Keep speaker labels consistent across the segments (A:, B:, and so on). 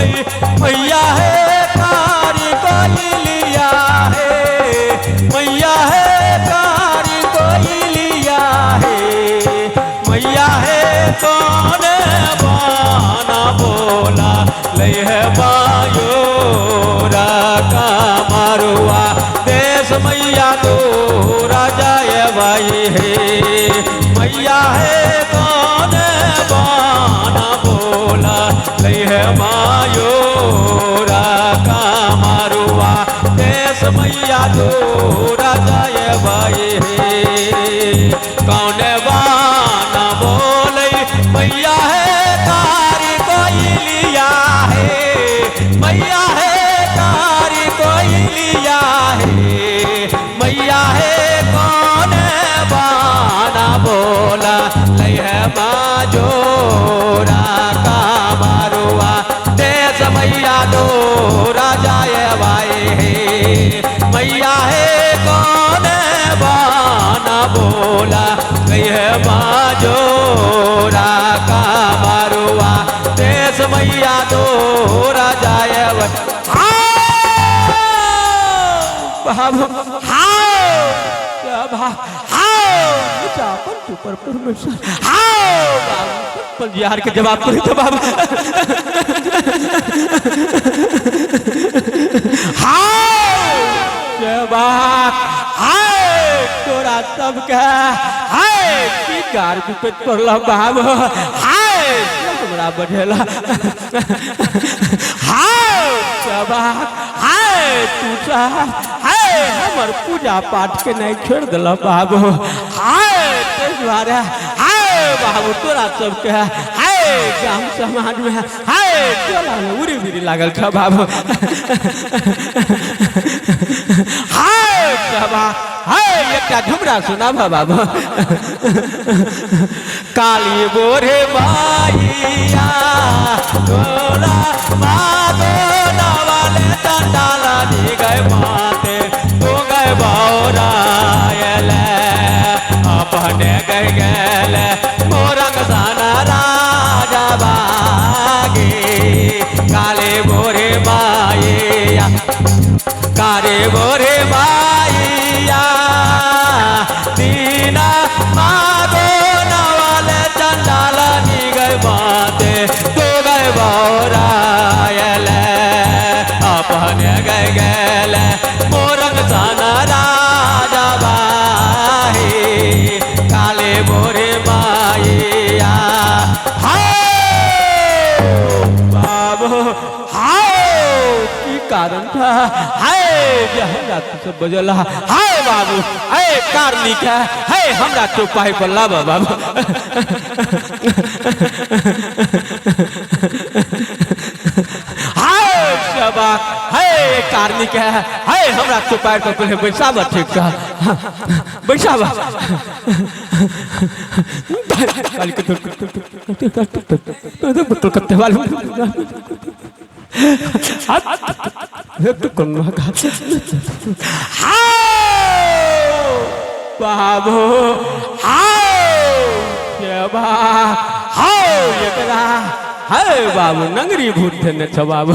A: बोले मैया है कारी कोयलिया है, मैया है कारी कोयलिया है, मैया है कौन बाना बोला ले है बायोरा का मारुआ देश मैया तो राजा भाई है, मैया है कौन बाना बोला ले है मायोरा का मारुआ देश मैया तो राजा भाई है, कौन बाना बोले मैया है कारी कोयलिया है, मैया है कारी कोयलिया है, मैया है कौन बाना बोला ले है माजोरा का मारुआ देश मैया दो राजा भाई है, मैया है कौन बाना बोला ले है माजोरा का मारुआ देश मैया दो राजा बिहार के जवाब तो जवाब तोरा सबके की कार विपद पड़ल बाबू हमरा बढ़ेला तू हमर पूजा पाठ के नहीं छोड़ दिल बाबू बाबू तोरा सबके गाँव समाज में टोला में उड़ी बिरी लागल था बाबू एक झुमरा सुना बाबू काली बोरे माइया टोला मातो नवाले तंडाला दी गए माते तो गए बौरायले अपने गए गले मोरंग साना राजा बागे काले बोरे माइया कारे बोरे माइया दीना मागो नवाले चंडाला दी गए बाते तो गए बौरायले अपने गए गले मोरंग साना राजा बाहे काले बोरे माइया बाबू की कारण था हमरा तो सब बजला बाबू कार लिखा हमरा तो पाई पर लाबा बाबू कार्मिक है हमरा तो पैर पर पहले बैसाबा ठीक था बैसाबा करते वाले बाबू बाबू नंगरी भूत थे न बाबू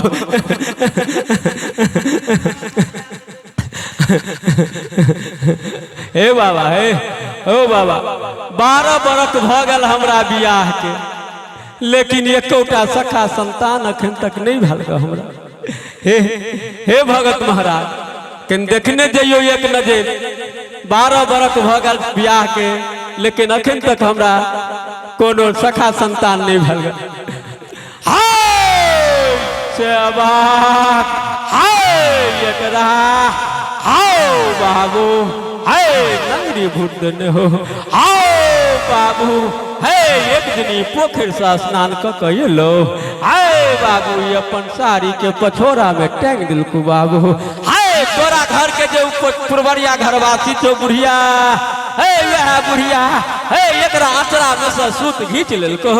A: हे बाबा ओ बाबा 12 बरस भ गल हमरा बियाह के लेकिन एकोटा सखा संतान अखन तक नहीं भल हमरा हे भगत महाराज कन देखने जइयो एक नजर 12 बरस भ गल बियाह के लेकिन अखन तक हमरा कोनो सखा संतान नहीं भल बाबू नंगरी भूत हो बाबू एक दिन पोखर से स्नान कलो बाबू अपन साड़ी के पछोरा में टांग दिलकू बाबू तोरा घर के जो पुरवरिया घरवासी तो बुढ़िया बुढ़िया एकरा आचरा में से सूत घींच लेलको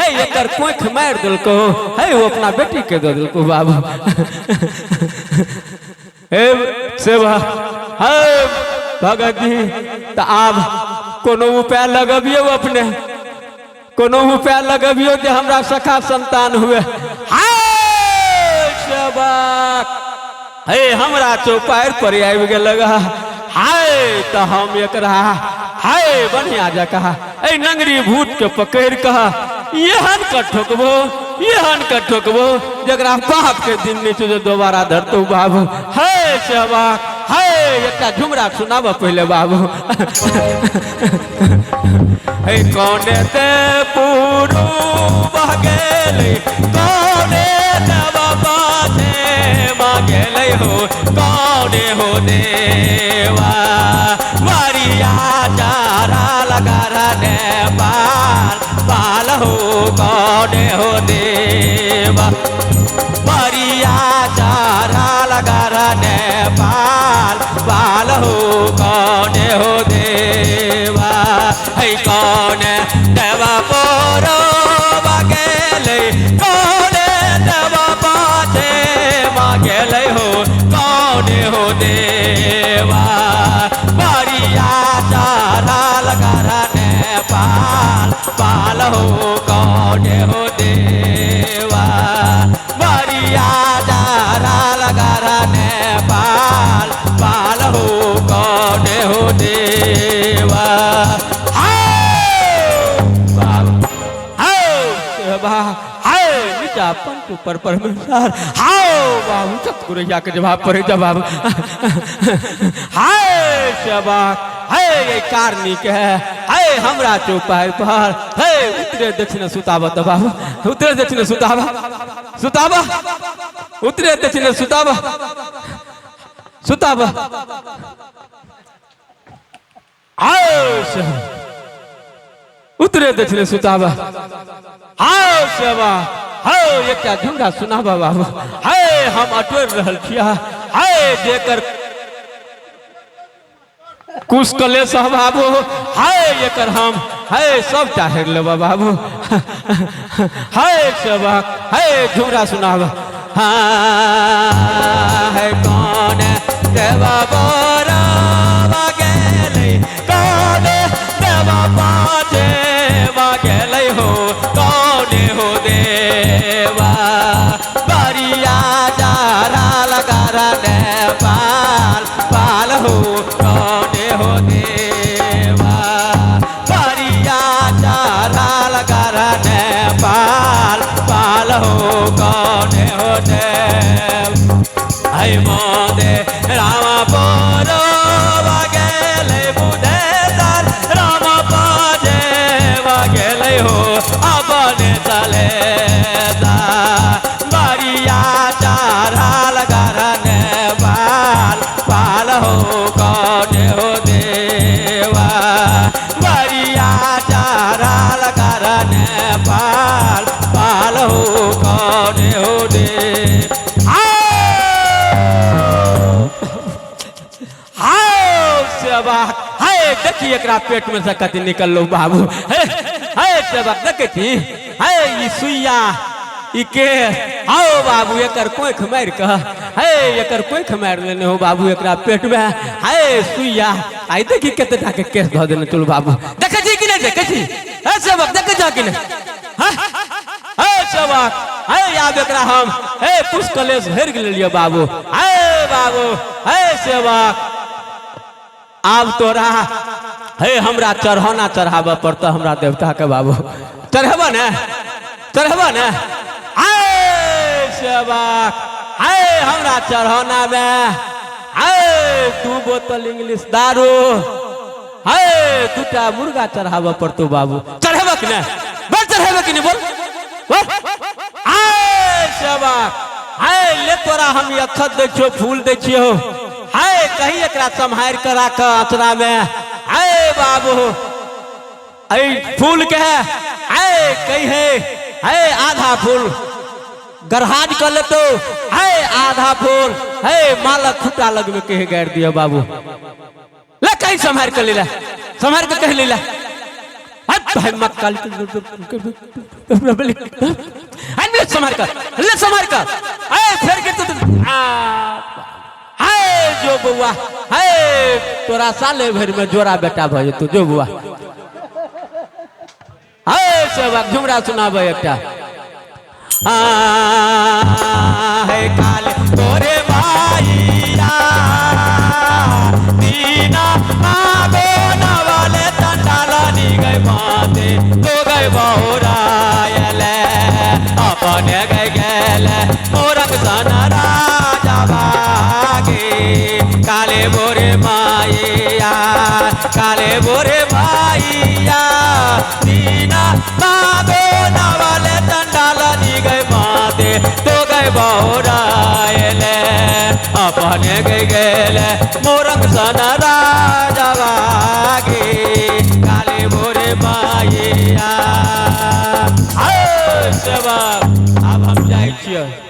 A: एकर कोख मार दिलको वो अपना बेटी के दे दिलको बाबू सेवा भगत जी तो आब कोनो उपाय लगबियो अपने कोनो उपाय लगबियो जे हमरा सखा संतान हुए हे हमरा चौपायर पर आबि गेल हाय तो हम एकरा हाय बढ़िया जगह ए नंगरी भूत के पकड़ कह यहन का ठोकबो जरा बाप के दिन नीचे जो दोबारा धरतो बाबू हाय सेवा हाय एकटा झुमरा सुनाब पहले बाबू हे कौने ते पूरू बगेले कौने देवा बाते मांगेले हो कौने हो देवा मारिया चारा लगा रने पाल हो कौने हो देवा मारिया चारा लगा रने पाल हो कौने हो देवा है कौने देवा पोरो बगेले कौने देवा बाते मांगेले हो कौने हो देवा मारिया चारा लगा रने पाल हो कौने हो देवा मारिया चारा लगा रने पाल हो कौने हो देवा हाय नीचा पंच ऊपर परमेश्वर हाओ बाबू सतगुरैया के जवाब पर जवाब हाय शबा हाय ये कारनी के हाय हमरा चौपायर पर हाय उतरे दक्षिण सुतावा बाबू उतरे दक्षिण सुतावा उतरे दक्षिण सुतावा आओ उतरे दक्षिण सुतावा आओ सेवा हाय एकटा झुमरा सुनाबा बाबू हाय हम अटोर रहल छिया हाय जेकर कुछ कले सब बाबू हाय एकर हम हाय सब चाहे लेबा बाबू हाय सेवा हाय झुमरा सुनाबा हाय कौन देवा बोरा बगेले कौन देवा पाचे बगेले हो कौन हो देवा बारिया चारा लगा रने पाल हो कौन हो देवा बारिया चारा लगा रने पाल हो कौन हो देवा हाय मोदे राम पोरो बगेले बुधे दर राम पाजे बगेले हो अपने चले बारिया चारा लगा रने पाल हो कौन हो देवा बारिया चारा लगा रने पाल हो कौन हो देवा हाय देखिए एकरा पेट में से कति निकल लो बाबू हाय सेवक देखे थी हाय ई सुइया ई के आओ बाबू एकर कोख मार के हाय एकर कोख मार लेने हो बाबू एकरा पेट में हाय सुइया आई देखी केते टाके केस ध देने चलो बाबू देखे छी कि नहीं देखे छी हाय सेवक देखे जा कि नहीं हाय सेवक हाय आब एकरा हम हे पुष्कलेश हेर गेलियो बाबू हाय सेवक अब तोरा हे हमरा चढ़ौना चढ़ाबे पड़ता हमरा देवता के बाबू चढ़ेबो ने हाय सेवक हाय हमरा चढ़ौना में हाय 2 बोतल इंग्लिश दारू हाय 2टा मुर्गा चढ़ाबे पड़तो बाबू चढ़ेबो कि नहीं बोल चढ़ेबो कि नहीं बोल हाय सेवक हाय ले तोरा हम अक्षत दै छियो फूल दै छियो हाय कहीं एकरा संहार कर राख अचरा में हाय बाबू ऐ फूल के हाय कहीं है हाय आधा फूल गरहाज कर ले तो हाय आधा फूल हाय माला खुटा लग में कहे गाड़ दिया बाबू ले कहीं संहार कर लीला संहार के कह लीला भाई मक्काल ले संहार कर हाय फिर के तो हाय जो बुआ हाय तोरा साले भर में जोरा बेटा भज तू जो बुआ हाय सेवक झुमरा सुनाबे एकटा हाय काले गोरे माइया दीना मागो नवाले तंडाला नी गए माते तो गए बहुरायले अपने गए गेले मोरक सन राजा भागे काले बोरे माइया काले बोरे माइया दीना मागो नवाले तंडाला नी गए माते तो गए बहुरायले अपने गए गेले मोरक सन राजा भागे काले बोरे माइया अब हम जाए छियै।